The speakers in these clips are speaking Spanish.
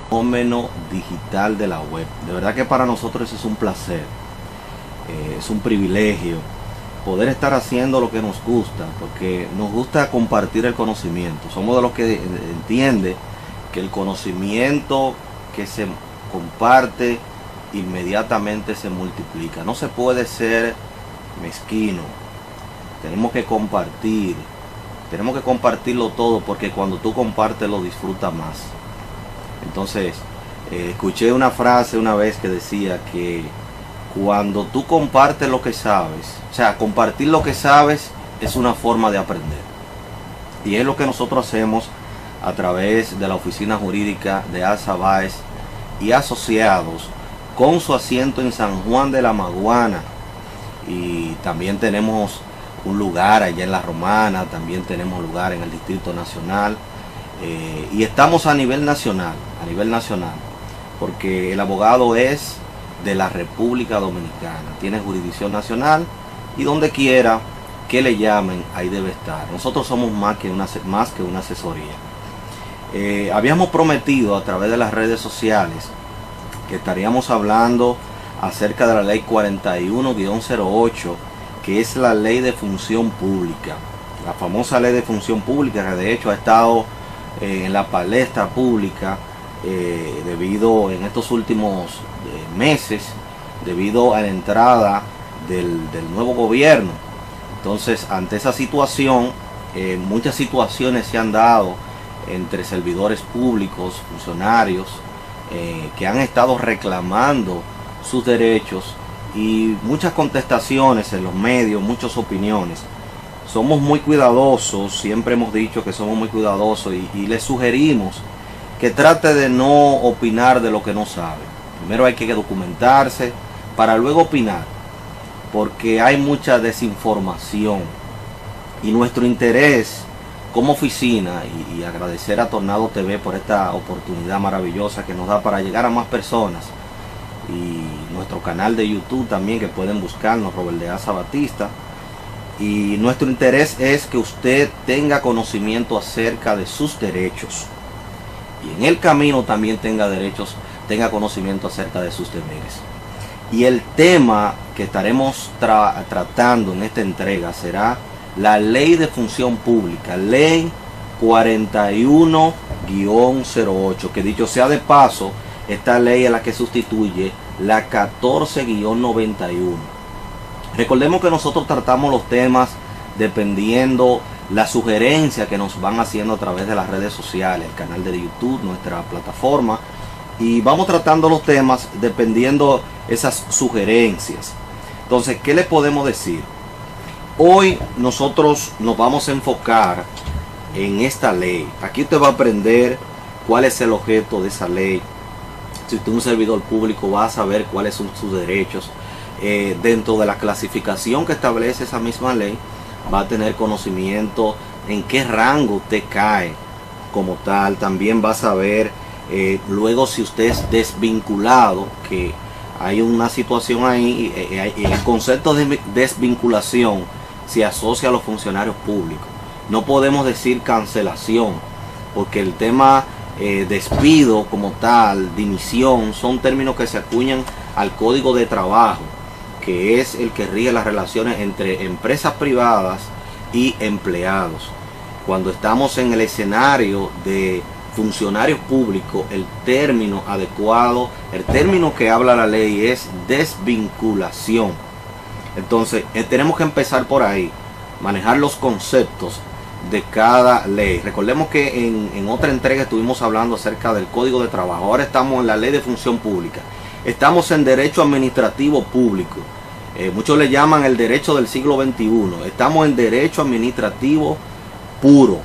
fenómeno digital de la web. De verdad que para nosotros es un placer, es un privilegio poder estar haciendo lo que nos gusta, porque nos gusta compartir el conocimiento. Somos de los que entiende que el conocimiento que se comparte inmediatamente se multiplica. No se puede ser mezquino. Tenemos que compartirlo todo, porque cuando tú compartes lo disfrutas más. Entonces, escuché una frase una vez que decía que cuando tú compartes lo que sabes, o sea, compartir lo que sabes es una forma de aprender. Y es lo que nosotros hacemos a través de la oficina jurídica de Alza Báez y Asociados, con su asiento en San Juan de la Maguana. Y también tenemos un lugar allá en La Romana, también tenemos lugar en el Distrito Nacional. Y estamos a nivel nacional, porque el abogado es de la República Dominicana, tiene jurisdicción nacional y donde quiera que le llamen, ahí debe estar. Nosotros somos más que una asesoría. Habíamos prometido a través de las redes sociales que estaríamos hablando acerca de la ley 41-08, que es la ley de función pública, la famosa ley de función pública, que de hecho ha estado en la palestra pública debido en estos últimos meses, debido a la entrada del nuevo gobierno. Entonces, ante esa situación, muchas situaciones se han dado entre servidores públicos, funcionarios, que han estado reclamando sus derechos, y muchas contestaciones en los medios, muchas opiniones. Somos muy cuidadosos, siempre hemos dicho que somos muy cuidadosos, y les sugerimos que trate de no opinar de lo que no sabe. Primero hay que documentarse para luego opinar, porque hay mucha desinformación, y nuestro interés como oficina, y agradecer a Tornado TV por esta oportunidad maravillosa que nos da para llegar a más personas, y nuestro canal de YouTube también, que pueden buscarnos, Robert de Asa Batista. Y nuestro interés es que usted tenga conocimiento acerca de sus derechos, y en el camino también tenga conocimiento acerca de sus deberes. Y el tema que estaremos tratando en esta entrega será la ley de función pública, ley 41-08, que dicho sea de paso, esta ley es la que sustituye la 14-91. Recordemos que nosotros tratamos los temas dependiendo la sugerencia que nos van haciendo a través de las redes sociales, el canal de YouTube, nuestra plataforma, y vamos tratando los temas dependiendo esas sugerencias. Entonces, ¿qué le podemos decir? Hoy nosotros nos vamos a enfocar en esta ley. Aquí usted va a aprender cuál es el objeto de esa ley. Si usted es un servidor público, va a saber cuáles son sus derechos. Dentro de la clasificación que establece esa misma ley, va a tener conocimiento en qué rango usted cae como tal. También va a saber luego si usted es desvinculado, que hay una situación ahí, y el concepto de desvinculación se asocia a los funcionarios públicos. No podemos decir cancelación, porque el tema despido como tal, dimisión, son términos que se acuñan al Código de Trabajo, que es el que rige las relaciones entre empresas privadas y empleados. Cuando estamos en el escenario de funcionarios públicos, el término adecuado, el término que habla la ley es desvinculación. Entonces, tenemos que empezar por ahí, manejar los conceptos de cada ley. Recordemos que en otra entrega estuvimos hablando acerca del Código de Trabajo. Ahora estamos en la ley de función pública. Estamos en derecho administrativo público. Muchos le llaman el derecho del siglo XXI. Estamos en derecho administrativo puro.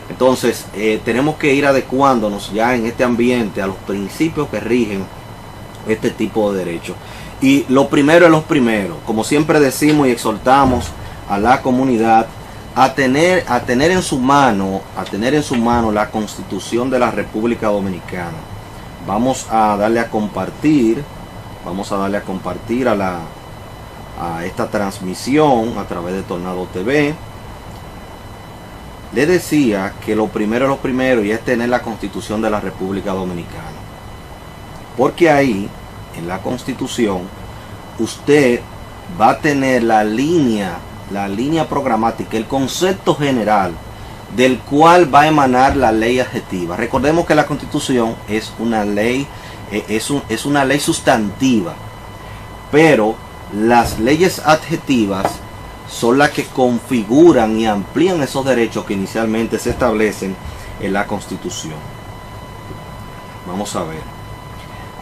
Entonces, tenemos que ir adecuándonos ya en este ambiente a los principios que rigen este tipo de derechos. Y lo primero es lo primero. Como siempre decimos y exhortamos a la comunidad a tener en su mano la Constitución de la República Dominicana. Vamos a darle a compartir a esta transmisión a través de Tornado TV. Le decía que lo primero y es tener la Constitución de la República Dominicana. Porque ahí, en la Constitución, usted va a tener la línea programática, el concepto general del cual va a emanar la ley adjetiva. Recordemos que la Constitución es una ley, es una ley sustantiva, pero las leyes adjetivas son las que configuran y amplían esos derechos que inicialmente se establecen en la Constitución. Vamos a ver.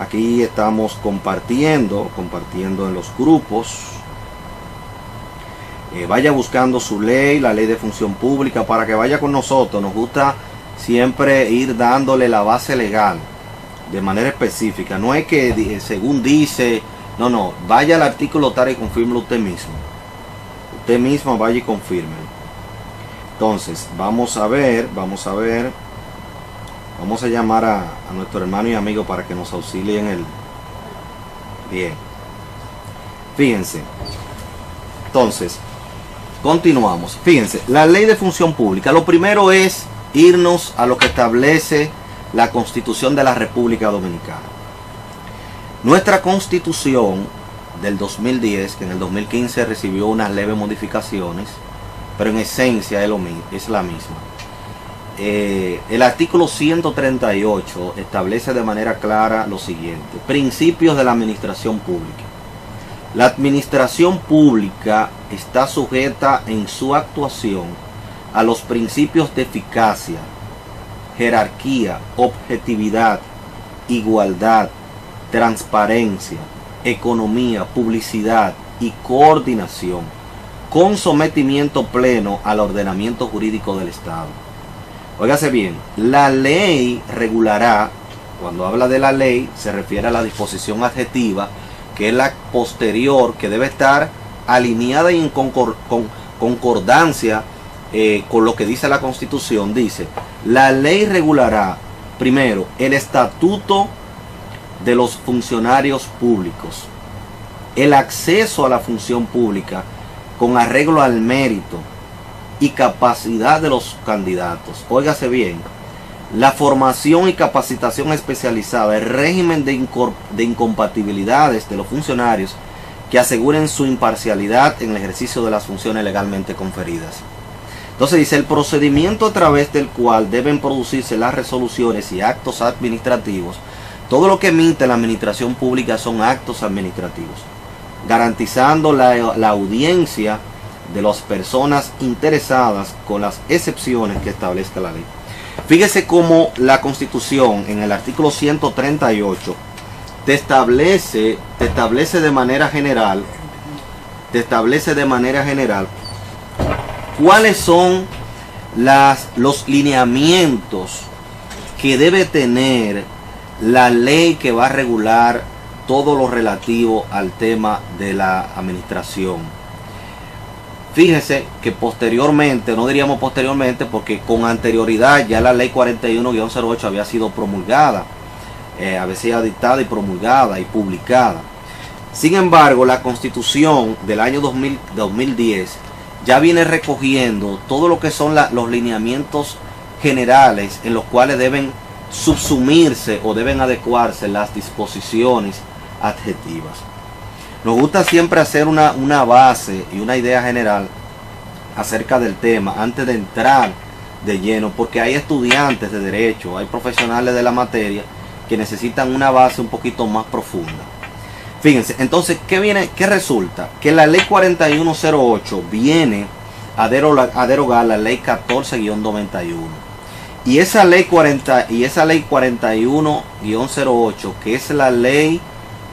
Aquí estamos compartiendo en los grupos. Vaya buscando su ley, la ley de función pública, para que vaya con nosotros. Nos gusta siempre ir dándole la base legal de manera específica. No es que según dice, no, vaya al artículo tal y confirme usted mismo. Usted mismo vaya y confirme. Entonces, vamos a llamar a nuestro hermano y amigo para que nos auxilie en el... Bien. Fíjense. Entonces, continuamos. Fíjense, la ley de función pública. Lo primero es irnos a lo que establece la Constitución de la República Dominicana. Nuestra Constitución del 2010, que en el 2015 recibió unas leves modificaciones, pero en esencia es la misma. El artículo 138 establece de manera clara lo siguiente: principios de la administración pública. La administración pública está sujeta en su actuación a los principios de eficacia, jerarquía, objetividad, igualdad, transparencia, economía, publicidad y coordinación, con sometimiento pleno al ordenamiento jurídico del Estado. Óigase bien, la ley regulará, cuando habla de la ley, se refiere a la disposición adjetiva, que es la posterior, que debe estar alineada y en concordancia con lo que dice la Constitución. Dice, la ley regulará, primero, el estatuto de los funcionarios públicos, el acceso a la función pública con arreglo al mérito y capacidad de los candidatos. Óigase bien, la formación y capacitación especializada, el régimen de incompatibilidades de los funcionarios que aseguren su imparcialidad en el ejercicio de las funciones legalmente conferidas. Entonces dice, el procedimiento a través del cual deben producirse las resoluciones y actos administrativos. Todo lo que emite la administración pública son actos administrativos, garantizando la audiencia de las personas interesadas con las excepciones que establezca la ley. Fíjese cómo la Constitución en el artículo 138 te establece de manera general cuáles son los lineamientos que debe tener la ley que va a regular todo lo relativo al tema de la administración. Fíjense que posteriormente, no diríamos posteriormente porque con anterioridad ya la ley 41-08 había sido promulgada, había sido dictada y promulgada y publicada. Sin embargo, la Constitución del año 2010 ya viene recogiendo todo lo que son los lineamientos generales en los cuales deben subsumirse o deben adecuarse las disposiciones adjetivas. Nos gusta siempre hacer una base y una idea general acerca del tema antes de entrar de lleno, porque hay estudiantes de derecho, hay profesionales de la materia que necesitan una base un poquito más profunda. Fíjense, entonces, ¿qué resulta? Que la ley 4108 viene a derogar la ley 14-91. Y esa ley 41-08, que es la ley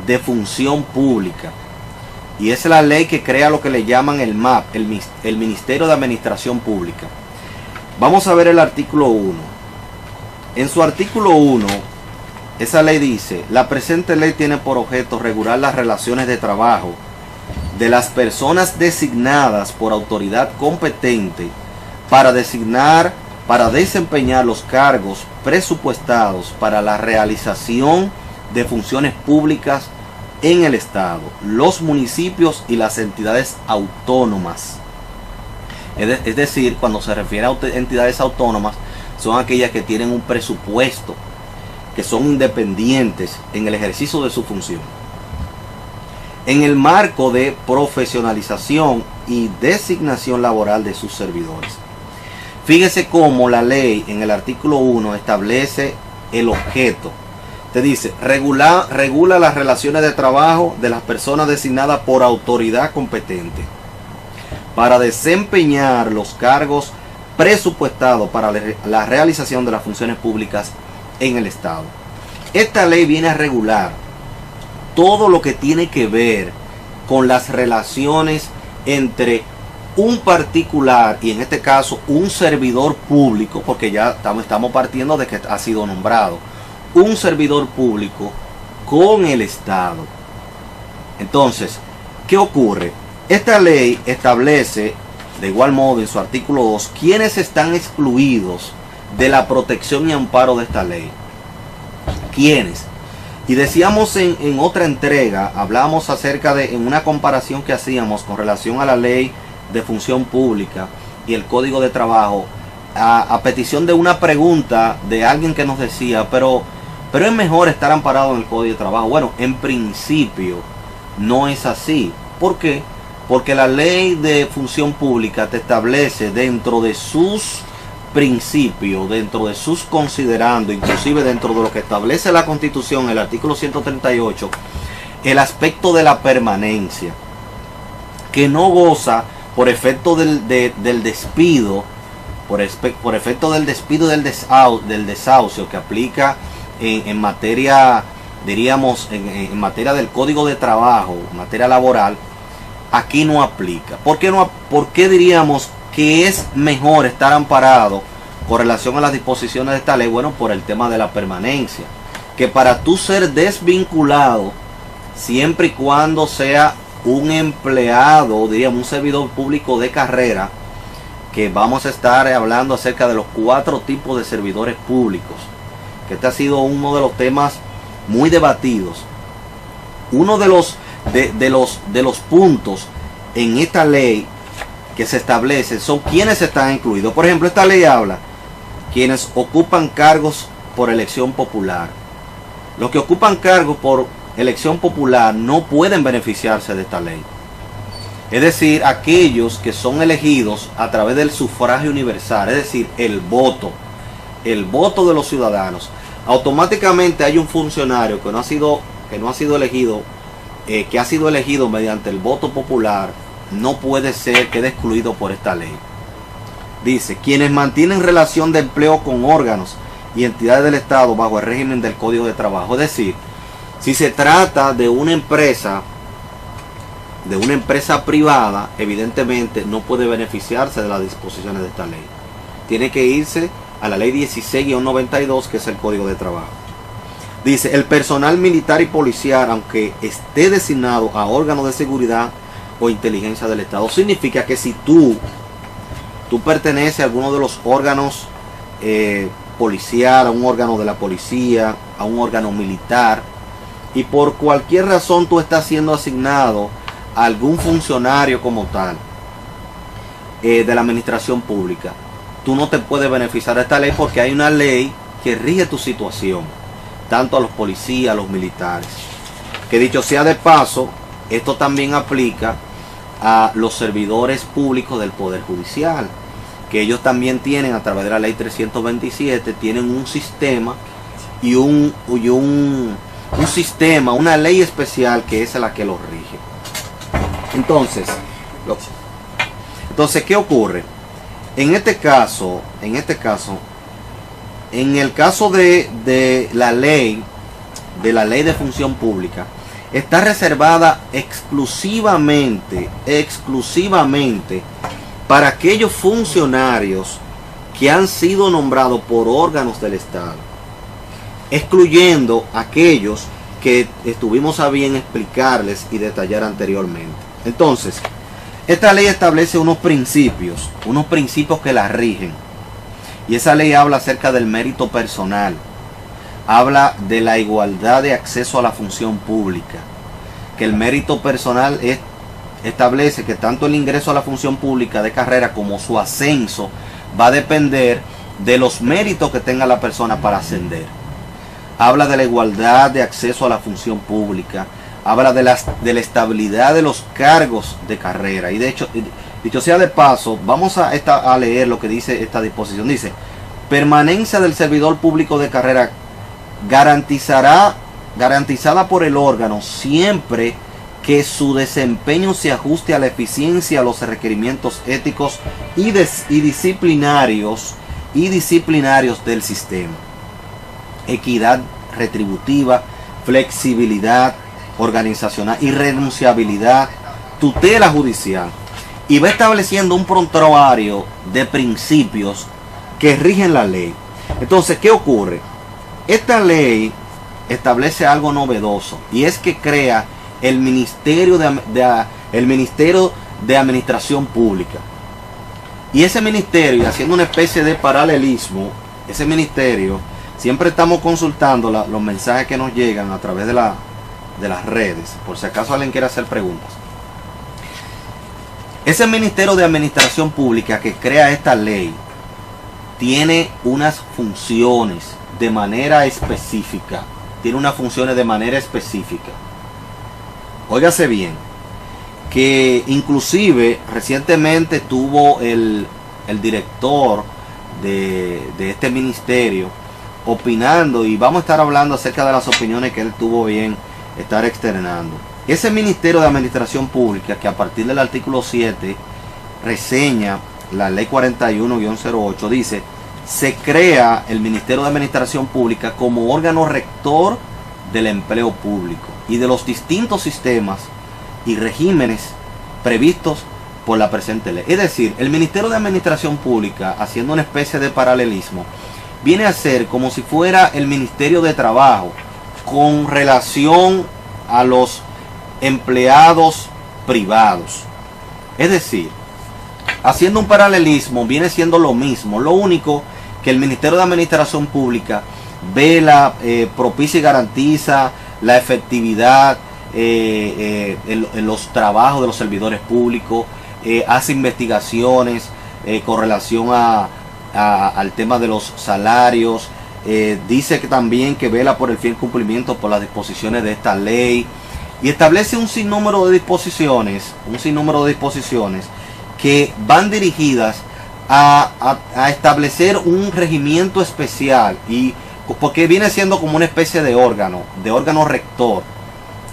de función pública, y es la ley que crea lo que le llaman el MAP, el Ministerio de Administración Pública. Vamos a ver el artículo 1. En su artículo 1, esa ley dice: la presente ley tiene por objeto regular las relaciones de trabajo de las personas designadas por autoridad competente para desempeñar los cargos presupuestados para la realización de funciones públicas en el Estado, los municipios y las entidades autónomas. Es decir, cuando se refiere a entidades autónomas, son aquellas que tienen un presupuesto que son independientes en el ejercicio de su función, en el marco de profesionalización y designación laboral de sus servidores. Fíjese cómo la ley en el artículo 1 establece el objeto. Te dice, regula las relaciones de trabajo de las personas designadas por autoridad competente para desempeñar los cargos presupuestados para la realización de las funciones públicas en el Estado. Esta ley viene a regular todo lo que tiene que ver con las relaciones entre un particular y en este caso un servidor público, porque ya estamos partiendo de que ha sido nombrado un servidor público con el Estado. Entonces, ¿qué ocurre? Esta ley establece de igual modo en su artículo 2 quiénes están excluidos de la protección y amparo de esta ley. ¿Quiénes? Y decíamos en otra entrega, hablamos acerca de, en una comparación que hacíamos con relación a la ley de función pública y el código de trabajo, a petición de una pregunta de alguien que nos decía, pero es mejor estar amparado en el código de trabajo. Bueno, en principio no es así. ¿Por qué? Porque la ley de función pública te establece dentro de sus principios, dentro de sus considerando, inclusive dentro de lo que establece la Constitución, el artículo 138, el aspecto de la permanencia, que no goza por efecto del despido, por efecto del despido y del desahucio que aplica en materia, diríamos, en materia del Código de Trabajo, en materia laboral. Aquí no aplica. ¿Por qué diríamos que es mejor estar amparado con relación a las disposiciones de esta ley? Bueno, por el tema de la permanencia. Que para tú ser desvinculado, siempre y cuando sea un empleado, diríamos un servidor público de carrera, que vamos a estar hablando acerca de los 4 tipos de servidores públicos, que este ha sido uno de los temas muy debatidos. Uno de los puntos en esta ley que se establece son quienes están incluidos. Por ejemplo, esta ley habla quienes ocupan cargos por elección popular. Los que ocupan cargos por elección popular no pueden beneficiarse de esta ley. Es decir, aquellos que son elegidos a través del sufragio universal, es decir, el voto de los ciudadanos. Automáticamente hay un funcionario que no ha sido elegido, que ha sido elegido mediante el voto popular, no puede ser, quede excluido por esta ley. Dice, quienes mantienen relación de empleo con órganos y entidades del Estado bajo el régimen del Código de Trabajo. Es decir, si se trata de una empresa privada, evidentemente no puede beneficiarse de las disposiciones de esta ley. Tiene que irse a la ley 16-92, que es el Código de Trabajo. Dice, el personal militar y policial, aunque esté designado a órganos de seguridad o inteligencia del Estado, significa que si tú perteneces a alguno de los órganos policial, a un órgano de la policía, a un órgano militar, y por cualquier razón tú estás siendo asignado a algún funcionario como tal de la administración pública, tú no te puedes beneficiar de esta ley porque hay una ley que rige tu situación, tanto a los policías, a los militares. Que dicho sea de paso, esto también aplica a los servidores públicos del Poder Judicial, que ellos también tienen, a través de la ley 327, tienen un sistema y un sistema, una ley especial que es la que los rige. Entonces, ¿qué ocurre? En el caso de la ley de función pública, está reservada exclusivamente para aquellos funcionarios que han sido nombrados por órganos del Estado, excluyendo aquellos que estuvimos a bien explicarles y detallar anteriormente. Entonces, esta ley establece unos principios que la rigen. Y esa ley habla acerca del mérito personal. Habla de la igualdad de acceso a la función pública. Que el mérito personal establece que tanto el ingreso a la función pública de carrera como su ascenso va a depender de los méritos que tenga la persona para ascender. habla de la igualdad de acceso a la función pública, habla de la estabilidad de los cargos de carrera. Y de hecho, dicho sea de paso, vamos a leer lo que dice esta disposición. Dice: permanencia del servidor público de carrera garantizada por el órgano siempre que su desempeño se ajuste a la eficiencia, a los requerimientos éticos y disciplinarios del sistema. Equidad retributiva, flexibilidad organizacional, irrenunciabilidad, tutela judicial. Y va estableciendo un prontuario de principios que rigen la ley. Entonces, ¿qué ocurre? Esta ley establece algo novedoso, y es que crea el Ministerio de Administración Pública. Y ese ministerio, haciendo una especie de paralelismo, ese ministerio, siempre estamos consultando los mensajes que nos llegan a través de las redes, por si acaso alguien quiere hacer preguntas. Ese Ministerio de Administración Pública que crea esta ley tiene unas funciones de manera específica. Óigase bien, que inclusive recientemente tuvo el director de este ministerio opinando, y vamos a estar hablando acerca de las opiniones que él tuvo bien estar externando. Ese Ministerio de Administración Pública, que a partir del artículo 7 reseña la ley 41-08, dice: se crea el Ministerio de Administración Pública como órgano rector del empleo público y de los distintos sistemas y regímenes previstos por la presente ley. Es decir, el Ministerio de Administración Pública, haciendo una especie de paralelismo, viene a ser como si fuera el Ministerio de Trabajo con relación a los empleados privados. Es decir, haciendo un paralelismo, viene siendo lo mismo. Lo único que el Ministerio de Administración Pública vela, propicia y garantiza la efectividad en los trabajos de los servidores públicos, hace investigaciones con relación al tema de los salarios, dice que también que vela por el fiel cumplimiento por las disposiciones de esta ley, y establece un sinnúmero de disposiciones que van dirigidas a establecer un regimiento especial, y porque viene siendo como una especie de órgano rector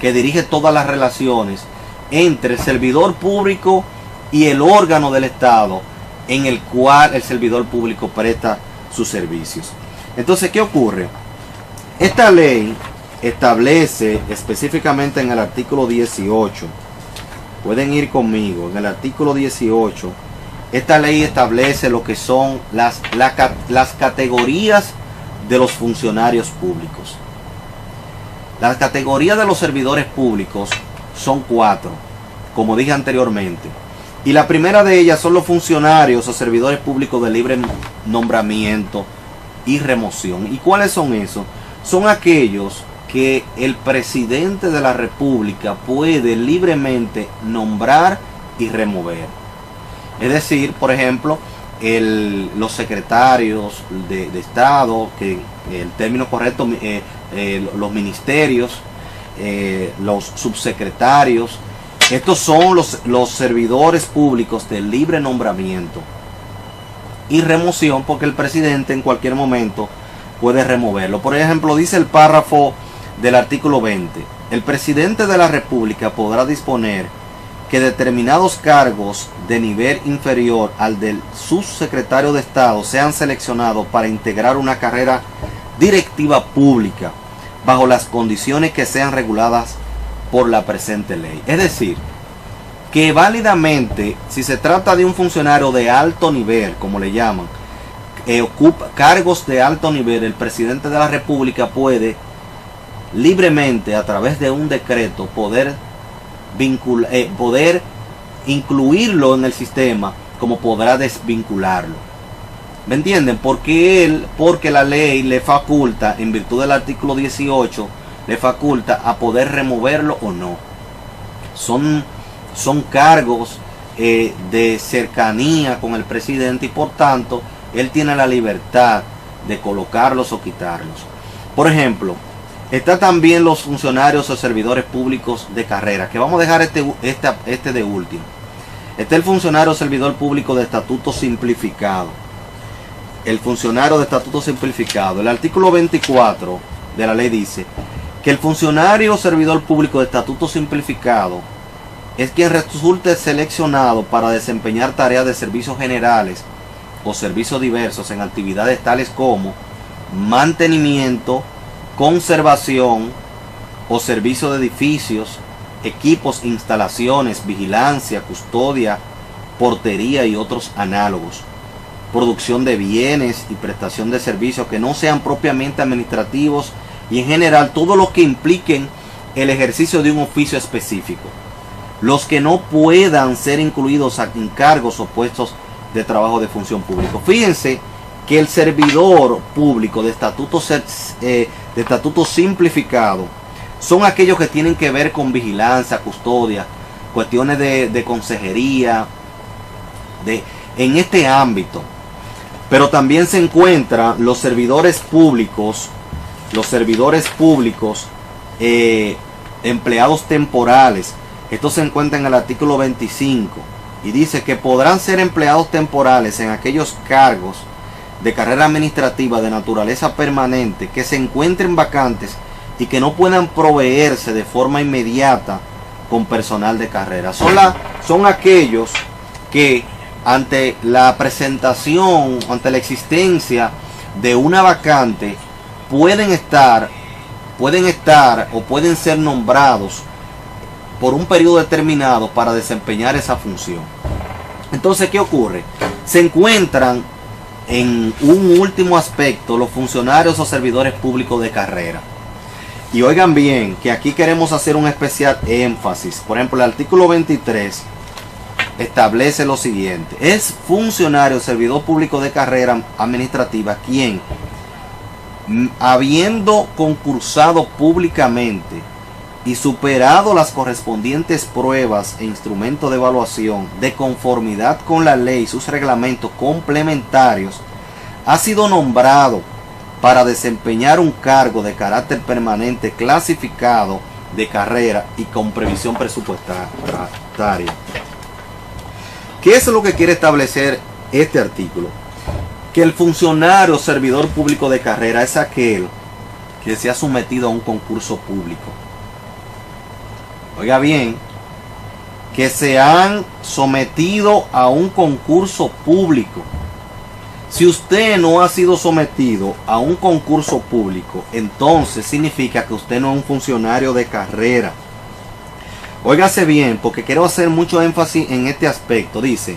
que dirige todas las relaciones entre el servidor público y el órgano del Estado en el cual el servidor público presta sus servicios. Entonces, ¿qué ocurre? Esta ley establece específicamente en el artículo 18, pueden ir conmigo, en el artículo 18, esta ley establece lo que son las categorías de los funcionarios públicos. Las categorías de los servidores públicos son 4, como dije anteriormente. Y la primera de ellas son los funcionarios o servidores públicos de libre nombramiento y remoción. ¿Y cuáles son esos? Son aquellos que el presidente de la República puede libremente nombrar y remover. Es decir, por ejemplo, los secretarios de Estado, que el término correcto, los ministerios, los subsecretarios, estos son los servidores públicos de libre nombramiento y remoción, porque el presidente en cualquier momento puede removerlo. Por ejemplo, dice el párrafo del artículo 20: el presidente de la República podrá disponer que determinados cargos de nivel inferior al del subsecretario de Estado sean seleccionados para integrar una carrera directiva pública bajo las condiciones que sean reguladas por la presente ley. Es decir, que válidamente, si se trata de un funcionario de alto nivel, como le llaman, ocupa cargos de alto nivel, el presidente de la República puede libremente, a través de un decreto, poder incluirlo en el sistema, como podrá desvincularlo. ¿Me entienden? Porque la ley le faculta, en virtud del artículo 18, le faculta a poder removerlo o no. Son cargos de cercanía con el presidente, y por tanto él tiene la libertad de colocarlos o quitarlos. Por ejemplo, está también los funcionarios o servidores públicos de carrera, que vamos a dejar este de último. Está el funcionario o servidor público de estatuto simplificado. El funcionario de estatuto simplificado. El artículo 24 de la ley dice que el funcionario o servidor público de estatuto simplificado es quien resulte seleccionado para desempeñar tareas de servicios generales o servicios diversos en actividades tales como mantenimiento, conservación o servicio de edificios, equipos, instalaciones, vigilancia, custodia, portería y otros análogos, producción de bienes y prestación de servicios que no sean propiamente administrativos y en general todo lo que impliquen el ejercicio de un oficio específico. Los que no puedan ser incluidos en cargos o puestos de trabajo de función pública. Fíjense que el servidor público de estatuto simplificado son aquellos que tienen que ver con vigilancia, custodia, cuestiones de consejería, en este ámbito. Pero también se encuentran los servidores públicos, empleados temporales. Esto se encuentra en el artículo 25 y dice que podrán ser empleados temporales en aquellos cargos de carrera administrativa de naturaleza permanente que se encuentren vacantes y que no puedan proveerse de forma inmediata con personal de carrera. Son aquellos que ante la presentación, ante la existencia de una vacante, pueden estar o pueden ser nombrados por un periodo determinado para desempeñar esa función. Entonces, ¿qué ocurre? Se encuentran en un último aspecto los funcionarios o servidores públicos de carrera. Y oigan bien, que aquí queremos hacer un especial énfasis. Por ejemplo, el artículo 23 establece lo siguiente: es funcionario o servidor público de carrera administrativa quien, habiendo concursado públicamente y superado las correspondientes pruebas e instrumentos de evaluación de conformidad con la ley y sus reglamentos complementarios, ha sido nombrado para desempeñar un cargo de carácter permanente clasificado de carrera y con previsión presupuestaria. ¿Qué es lo que quiere establecer este artículo? Que el funcionario o servidor público de carrera es aquel que se ha sometido a un concurso público. Oiga bien, que se han sometido a un concurso público. Si usted no ha sido sometido a un concurso público, entonces significa que usted no es un funcionario de carrera. Óigase bien, porque quiero hacer mucho énfasis en este aspecto. Dice,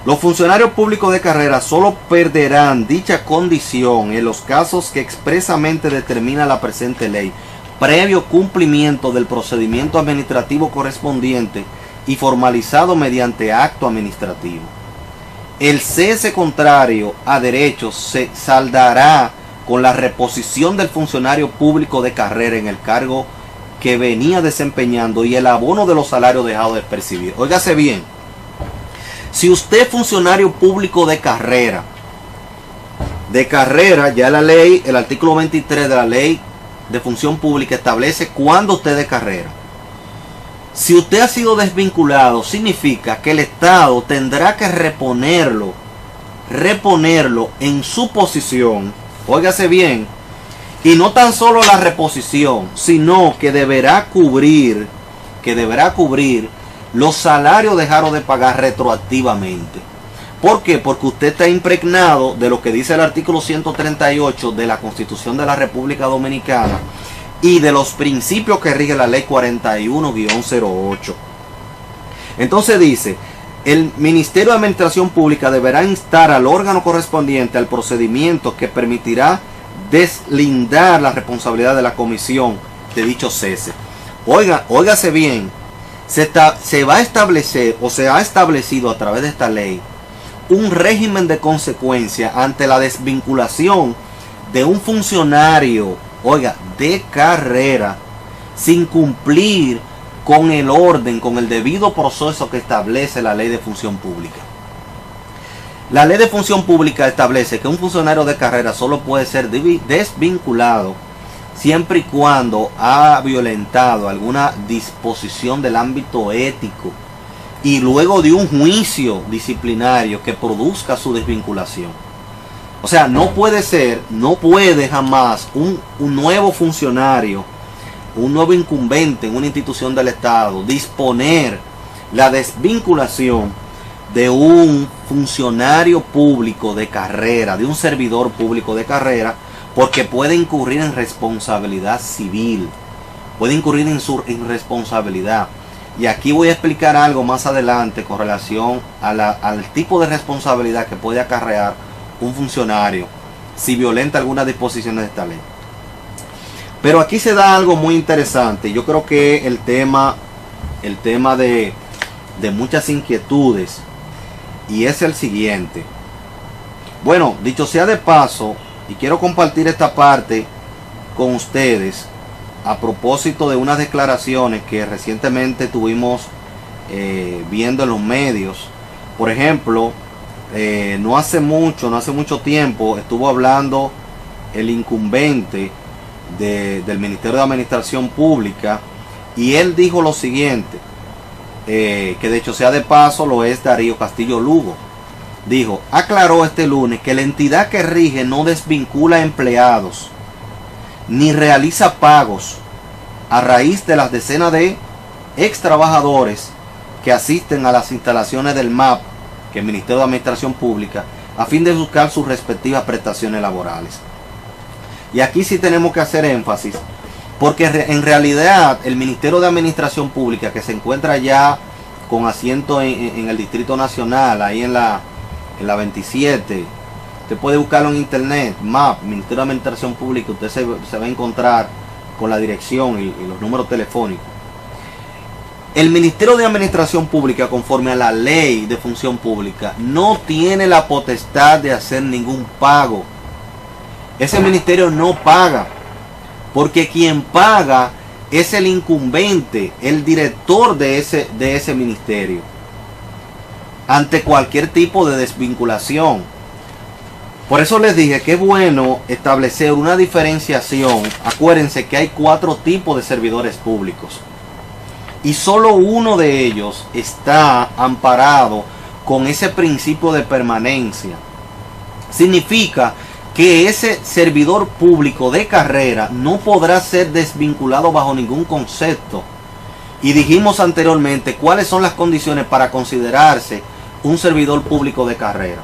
los funcionarios públicos de carrera solo perderán dicha condición en los casos que expresamente determina la presente ley, previo cumplimiento del procedimiento administrativo correspondiente y formalizado mediante acto administrativo. El cese contrario a derechos se saldará con la reposición del funcionario público de carrera en el cargo que venía desempeñando y el abono de los salarios dejados de percibir. Óigase bien, si usted es funcionario público de carrera, ya la ley, el artículo 23 de la ley de función pública establece cuándo usted es de carrera. Si usted ha sido desvinculado, significa que el Estado tendrá que reponerlo en su posición. Óigase bien, y no tan solo la reposición, sino que deberá cubrir los salarios dejados de pagar retroactivamente. ¿Por qué? Porque usted está impregnado de lo que dice el artículo 138 de la Constitución de la República Dominicana y de los principios que rige la ley 41-08. Entonces dice, el Ministerio de Administración Pública deberá instar al órgano correspondiente al procedimiento que permitirá deslindar la responsabilidad de la comisión de dicho cese. Óigase bien, se va a establecer o se ha establecido a través de esta ley un régimen de consecuencia ante la desvinculación de un funcionario, de carrera, sin cumplir con el orden, con el debido proceso que establece la ley de función pública. La ley de función pública establece que un funcionario de carrera solo puede ser desvinculado siempre y cuando ha violentado alguna disposición del ámbito ético y luego de un juicio disciplinario que produzca su desvinculación. O sea, no puede jamás un nuevo funcionario, un nuevo incumbente en una institución del Estado disponer la desvinculación de un funcionario público de carrera, de un servidor público de carrera, porque puede incurrir en responsabilidad civil, puede incurrir en responsabilidad. Y aquí voy a explicar algo más adelante con relación al tipo de responsabilidad que puede acarrear un funcionario si violenta algunas disposiciones de esta ley. Pero aquí se da algo muy interesante. Yo creo que el tema de muchas inquietudes, y es el siguiente. Bueno, dicho sea de paso, y quiero compartir esta parte con ustedes a propósito de unas declaraciones que recientemente tuvimos viendo en los medios. Por ejemplo, no hace mucho tiempo estuvo hablando el incumbente del Ministerio de Administración Pública, y él dijo lo siguiente, que de hecho sea de paso lo es Darío Castillo Lugo. Dijo, aclaró este lunes que la entidad que rige no desvincula empleados ni realiza pagos a raíz de las decenas de ex trabajadores que asisten a las instalaciones del MAP, que es el Ministerio de Administración Pública, a fin de buscar sus respectivas prestaciones laborales. Y aquí sí tenemos que hacer énfasis, porque en realidad el Ministerio de Administración Pública, que se encuentra ya con asiento en el Distrito Nacional, ahí en la 27, usted puede buscarlo en internet, MAP, Ministerio de Administración Pública, usted se va a encontrar con la dirección y los números telefónicos. El Ministerio de Administración Pública, conforme a la ley de función pública, no tiene la potestad de hacer ningún pago. Ese ministerio no paga, porque quien paga es el incumbente, el director de ese ministerio, ante cualquier tipo de desvinculación. Por eso les dije que es bueno establecer una diferenciación. Acuérdense que hay 4 tipos de servidores públicos, y solo uno de ellos está amparado con ese principio de permanencia. Significa que ese servidor público de carrera no podrá ser desvinculado bajo ningún concepto. Y dijimos anteriormente cuáles son las condiciones para considerarse un servidor público de carrera.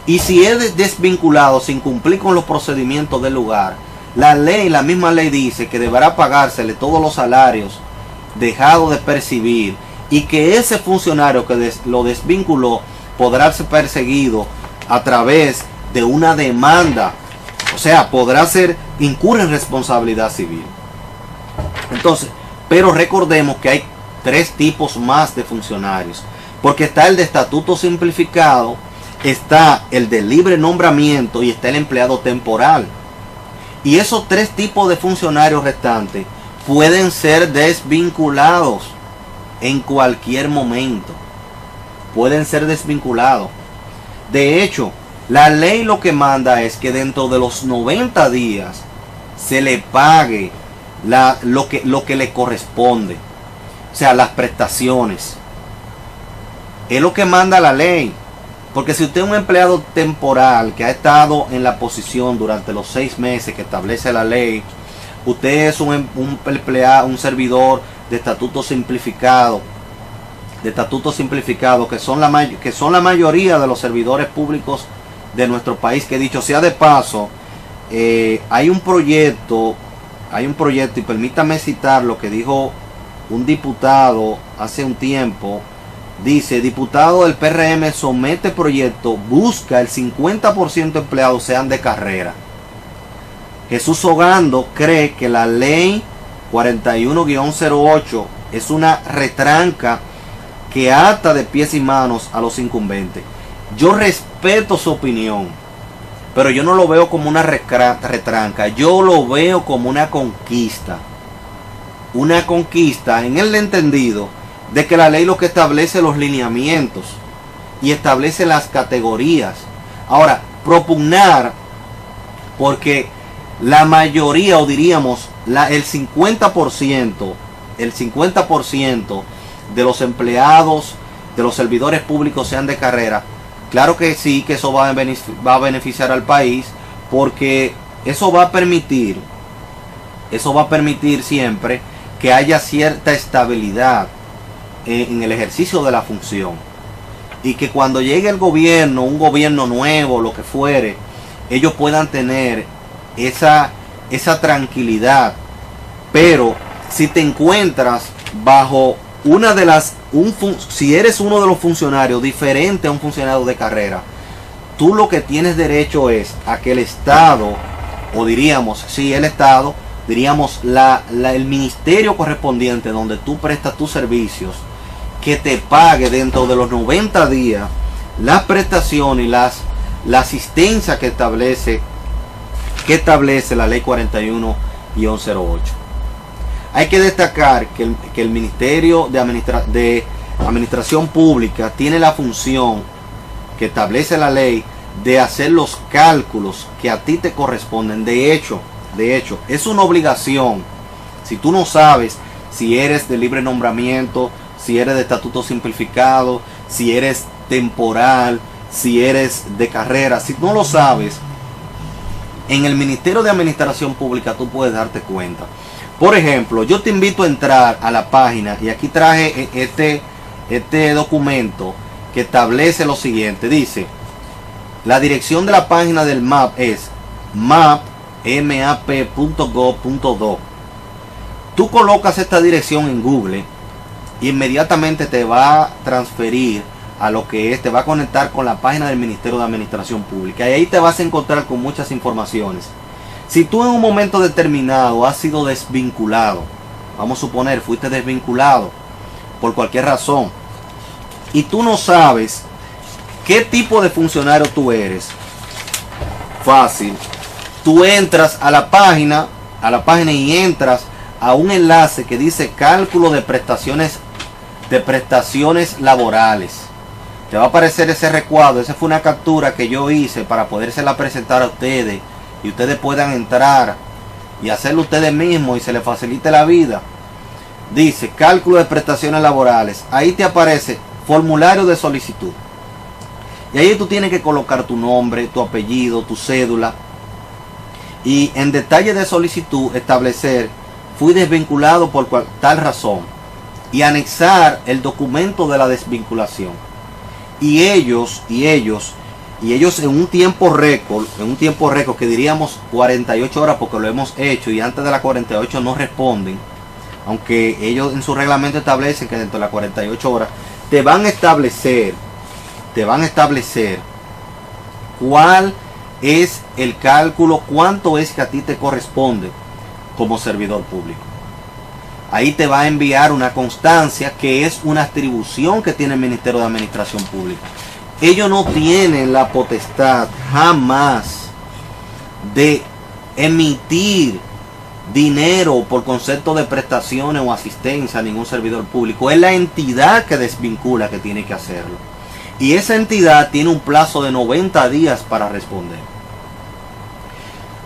Y si es desvinculado sin cumplir con los procedimientos del lugar, la misma ley dice que deberá pagársele todos los salarios dejados de percibir, y que ese funcionario que lo desvinculó podrá ser perseguido a través de una demanda. O sea, incurre en responsabilidad civil. Entonces, pero recordemos que hay 3 tipos más de funcionarios, porque está el de estatuto simplificado, está el de libre nombramiento y está el empleado temporal. Y esos 3 tipos de funcionarios restantes pueden ser desvinculados en cualquier momento. Pueden ser desvinculados. De hecho, la ley lo que manda es que dentro de los 90 días se le pague lo que le corresponde. O sea, las prestaciones. Es lo que manda la ley. Porque si usted es un empleado temporal que ha estado en la posición durante los 6 meses que establece la ley, usted es un empleado, un servidor de estatuto simplificado, que son la mayoría de los servidores públicos de nuestro país, que dicho sea de paso, hay un proyecto, y permítame citar lo que dijo un diputado hace un tiempo. Dice, diputado del PRM somete proyecto, busca el 50% de empleados sean de carrera. Jesús Ogando cree que la ley 41-08 es una retranca que ata de pies y manos a los incumbentes. Yo respeto su opinión, pero yo no lo veo como una retranca, yo lo veo como una conquista. Una conquista en el entendido de que la ley lo que establece los lineamientos, y establece las categorías. Ahora, propugnar, porque la mayoría, o diríamos el 50% de los empleados, de los servidores públicos sean de carrera, claro que sí, que eso va a beneficiar al país, porque eso va a permitir siempre que haya cierta estabilidad en el ejercicio de la función, y que cuando llegue el gobierno, un gobierno nuevo, lo que fuere, ellos puedan tener esa tranquilidad. Pero si te encuentras bajo una de las, si eres uno de los funcionarios diferente a un funcionario de carrera, tú lo que tienes derecho es a que el Estado, o diríamos, sí, el Estado, diríamos el ministerio correspondiente donde tú prestas tus servicios, que te pague dentro de los 90 días las prestaciones y la asistencia que establece la ley 41-08. Hay que destacar que el Ministerio de Administración Pública tiene la función que establece la ley de hacer los cálculos que a ti te corresponden. De hecho, es una obligación. Si tú no sabes si eres de libre nombramiento, si eres de estatuto simplificado, si eres temporal, si eres de carrera, si no lo sabes, en el Ministerio de Administración Pública tú puedes darte cuenta. Por ejemplo, yo te invito a entrar a la página, y aquí traje este documento que establece lo siguiente. Dice, la dirección de la página del MAP es map.gov.do. Tú colocas esta dirección en Google y inmediatamente te va a transferir a lo que es, te va a conectar con la página del Ministerio de Administración Pública, y ahí te vas a encontrar con muchas informaciones. Si tú en un momento determinado has sido desvinculado, vamos a suponer, fuiste desvinculado por cualquier razón, y tú no sabes qué tipo de funcionario tú eres, fácil, tú entras a la página y entras a un enlace que dice cálculo de prestaciones laborales. Te va a aparecer ese recuadro. Esa fue una captura que yo hice para podérsela presentar a ustedes, y ustedes puedan entrar y hacerlo ustedes mismos y se les facilite la vida. Dice cálculo de prestaciones laborales. Ahí te aparece formulario de solicitud, y ahí tú tienes que colocar tu nombre, tu apellido, tu cédula, y en detalle de solicitud establecer fui desvinculado por tal razón, y anexar el documento de la desvinculación. Y ellos en un tiempo récord, que diríamos 48 horas, porque lo hemos hecho, y antes de las 48 no responden, aunque ellos en su reglamento establecen que dentro de las 48 horas te van a establecer cuál es el cálculo, cuánto es que a ti te corresponde como servidor público. Ahí te va a enviar una constancia, que es una atribución que tiene el Ministerio de Administración Pública. Ellos no tienen la potestad jamás de emitir dinero por concepto de prestaciones o asistencia a ningún servidor público. Es la entidad que desvincula que tiene que hacerlo. Y esa entidad tiene un plazo de 90 días para responder.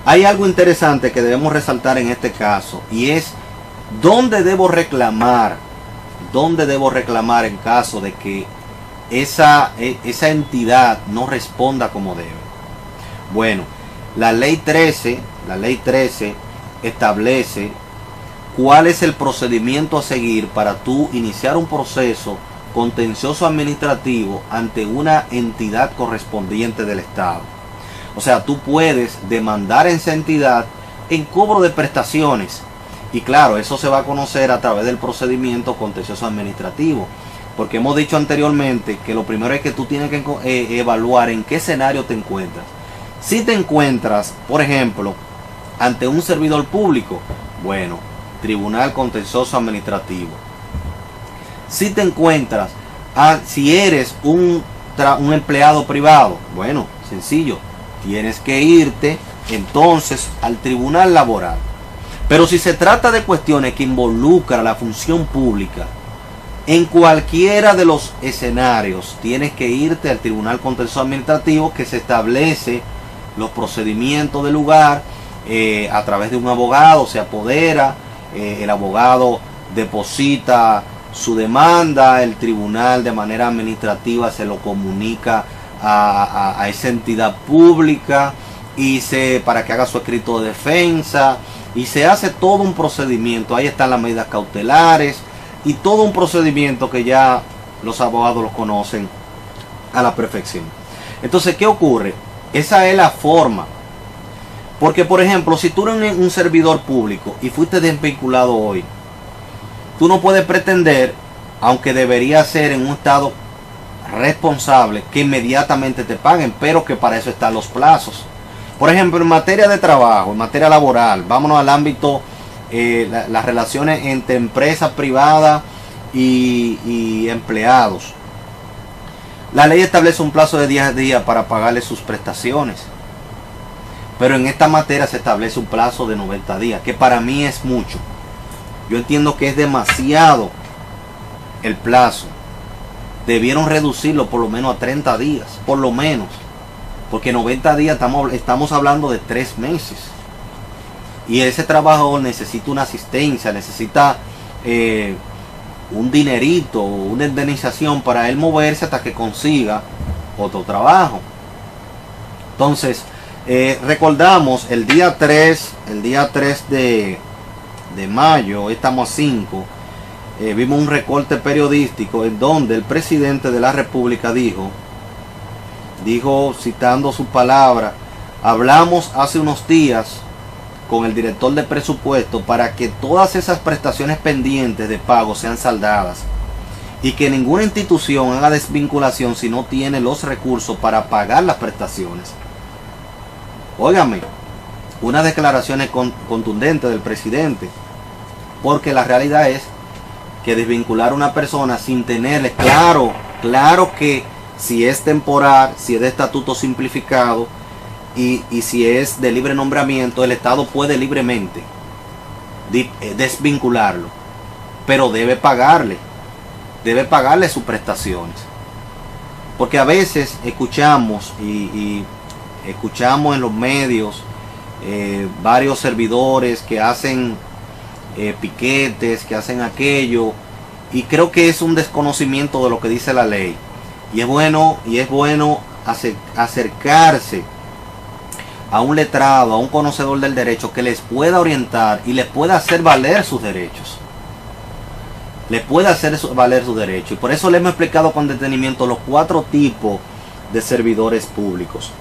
Hay algo interesante que debemos resaltar en este caso, y es ¿dónde debo reclamar en caso de que esa entidad no responda como debe? Bueno, la ley 13 establece cuál es el procedimiento a seguir para tú iniciar un proceso contencioso administrativo ante una entidad correspondiente del Estado. O sea, tú puedes demandar a esa entidad en cobro de prestaciones. Y claro, eso se va a conocer a través del procedimiento contencioso administrativo, porque hemos dicho anteriormente que lo primero es que tú tienes que evaluar en qué escenario te encuentras. Si te encuentras, por ejemplo, ante un servidor público, bueno, tribunal contencioso administrativo. Si te encuentras, si eres un empleado privado, bueno, sencillo, tienes que irte entonces al tribunal laboral. Pero si se trata de cuestiones que involucran la función pública, En cualquiera de los escenarios tienes que irte al Tribunal Contencioso Administrativo, que se establece los procedimientos del lugar a través de un abogado, se apodera, el abogado deposita su demanda, el tribunal de manera administrativa se lo comunica a esa entidad pública para que haga su escrito de defensa, y se hace todo un procedimiento. Ahí están las medidas cautelares y todo un procedimiento que ya los abogados los conocen a la perfección. Entonces, ¿qué ocurre? Esa es la forma. Porque, por ejemplo, si tú eres un servidor público y fuiste desvinculado hoy, tú no puedes pretender, aunque debería ser en un estado responsable, que inmediatamente te paguen, pero que para eso están los plazos. Por ejemplo, en materia de trabajo, en materia laboral, vámonos al ámbito, las relaciones entre empresas privadas y empleados. La ley establece un plazo de 10 días para pagarle sus prestaciones. Pero en esta materia se establece un plazo de 90 días, que para mí es mucho. Yo entiendo que es demasiado el plazo. Debieron reducirlo por lo menos a 30 días, por lo menos. Porque 90 días estamos hablando de 3 meses. Y ese trabajador necesita una asistencia, necesita un dinerito, una indemnización para él moverse hasta que consiga otro trabajo. Entonces, recordamos el día 3 de mayo, estamos a 5, vimos un recorte periodístico en donde el presidente de la República dijo, citando sus palabras: hablamos hace unos días con el director de presupuesto para que todas esas prestaciones pendientes de pago sean saldadas y que ninguna institución haga desvinculación si no tiene los recursos para pagar las prestaciones. Óigame, unas declaraciones contundentes del presidente, porque la realidad es que desvincular a una persona sin tenerle claro que si es temporal, si es de estatuto simplificado y si es de libre nombramiento, el Estado puede libremente desvincularlo, pero debe pagarle sus prestaciones. Porque a veces escuchamos y escuchamos en los medios varios servidores que hacen piquetes, que hacen aquello, y creo que es un desconocimiento de lo que dice la ley. Y es bueno acercarse a un letrado, a un conocedor del derecho que les pueda orientar y les pueda hacer valer sus derechos. Les puede hacer valer sus derechos. Y por eso les hemos explicado con detenimiento los 4 tipos de servidores públicos.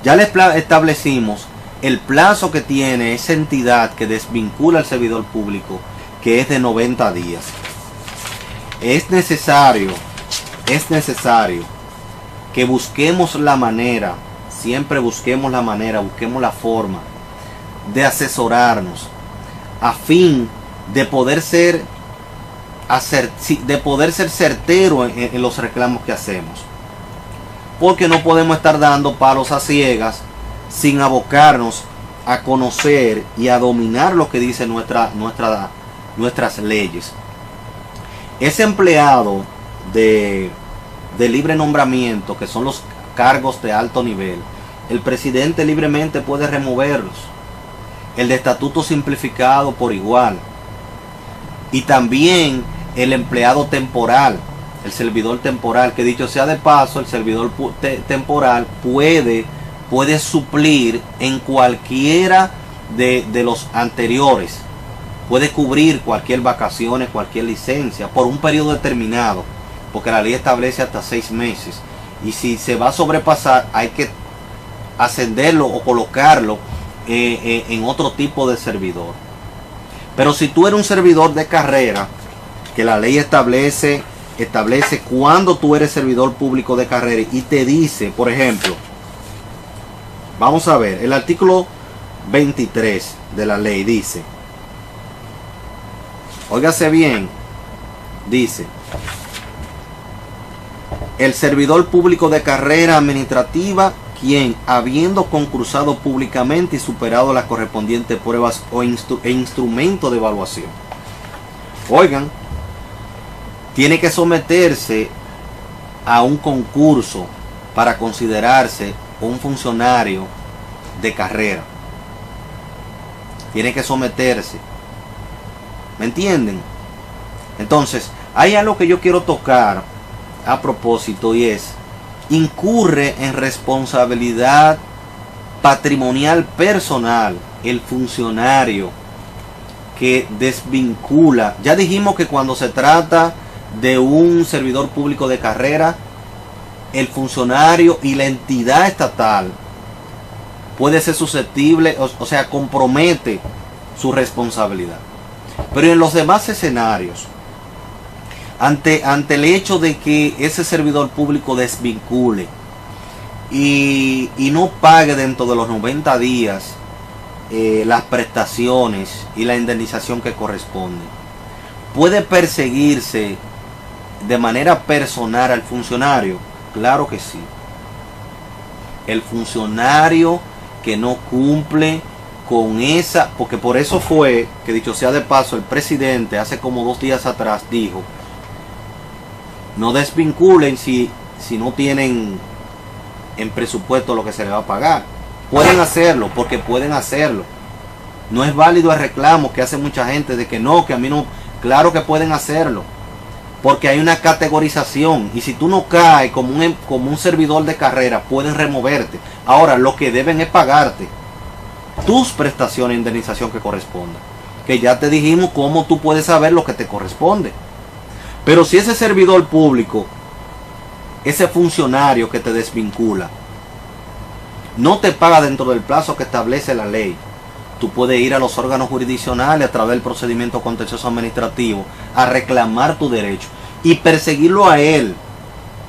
Ya les establecimos el plazo que tiene esa entidad que desvincula al servidor público, que es de 90 días. Es necesario que busquemos la manera, siempre busquemos la manera, busquemos la forma de asesorarnos a fin de poder ser certero en los reclamos que hacemos. Porque no podemos estar dando palos a ciegas sin abocarnos a conocer y a dominar lo que dicen nuestras leyes. Ese empleado de libre nombramiento, que son los cargos de alto nivel, el presidente libremente puede removerlos. El de estatuto simplificado por igual. Y también el empleado temporal, el servidor temporal, que dicho sea de paso, el servidor temporal puede suplir en cualquiera de los anteriores. Puede cubrir cualquier vacaciones, cualquier licencia, por un periodo determinado, porque la ley establece hasta 6 meses. Y si se va a sobrepasar, hay que ascenderlo o colocarlo en otro tipo de servidor. Pero si tú eres un servidor de carrera, que la ley establece cuando tú eres servidor público de carrera y te dice, por ejemplo, vamos a ver, el artículo 23 de la ley dice, óigase bien, dice: el servidor público de carrera administrativa, quien, habiendo concursado públicamente y superado las correspondientes pruebas e instrumentos de evaluación. Oigan, tiene que someterse a un concurso para considerarse un funcionario de carrera. Tiene que someterse. ¿Me entienden? Entonces, hay algo que yo quiero tocar a propósito, y es: incurre en responsabilidad patrimonial personal el funcionario que desvincula. Ya dijimos que cuando se trata de un servidor público de carrera, el funcionario y la entidad estatal puede ser susceptible, o sea, compromete su responsabilidad. Pero en los demás escenarios, ante el hecho de que ese servidor público desvincule y no pague dentro de los 90 días las prestaciones y la indemnización que corresponden, ¿puede perseguirse de manera personal al funcionario? Claro que sí. El funcionario que no cumple con esa, porque por eso fue que, dicho sea de paso, el presidente hace como 2 días atrás dijo: no desvinculen si no tienen en presupuesto lo que se les va a pagar. Pueden hacerlo, porque pueden hacerlo. No es válido el reclamo que hace mucha gente de que no, que a mí no. Claro que pueden hacerlo, porque hay una categorización, y si tú no caes como un servidor de carrera, pueden removerte. Ahora, lo que deben es pagarte tus prestaciones e indemnización que corresponda, que ya te dijimos cómo tú puedes saber lo que te corresponde. Pero si ese servidor público, ese funcionario que te desvincula, no te paga dentro del plazo que establece la ley, tú puedes ir a los órganos jurisdiccionales a través del procedimiento contencioso administrativo a reclamar tu derecho y perseguirlo a él,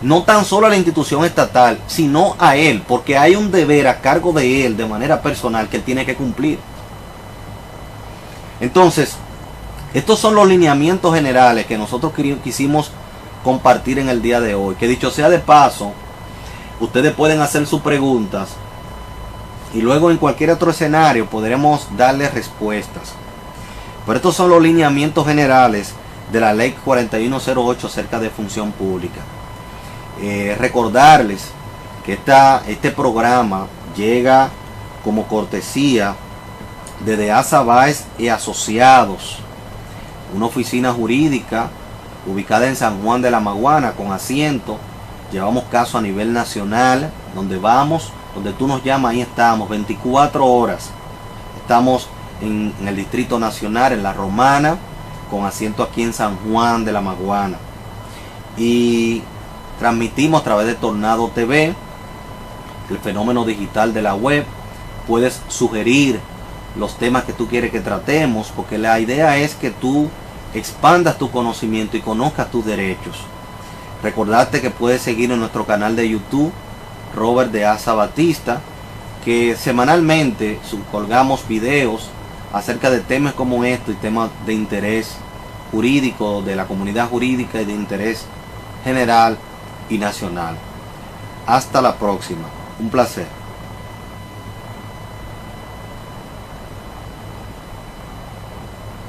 no tan solo a la institución estatal, sino a él, porque hay un deber a cargo de él de manera personal que él tiene que cumplir. Entonces, estos son los lineamientos generales que nosotros quisimos compartir en el día de hoy, que, dicho sea de paso, ustedes pueden hacer sus preguntas y luego en cualquier otro escenario podremos darles respuestas. Pero estos son los lineamientos generales de la ley 4108 acerca de función pública. Recordarles que este programa llega como cortesía de Deasa Báez y Asociados, una oficina jurídica ubicada en San Juan de la Maguana con asiento. Llevamos caso a nivel nacional, donde tú nos llamas, ahí estamos 24 horas. Estamos en el Distrito Nacional, en La Romana, con asiento aquí en San Juan de la Maguana, y transmitimos a través de Tornado TV, el fenómeno digital de la web. Puedes sugerir los temas que tú quieres que tratemos, porque la idea es que tú expandas tu conocimiento y conozcas tus derechos. Recordarte que puedes seguir en nuestro canal de YouTube, Robert Deasa Batista, que semanalmente colgamos videos acerca de temas como estos y temas de interés jurídico, de la comunidad jurídica y de interés general y nacional. Hasta la próxima. Un placer.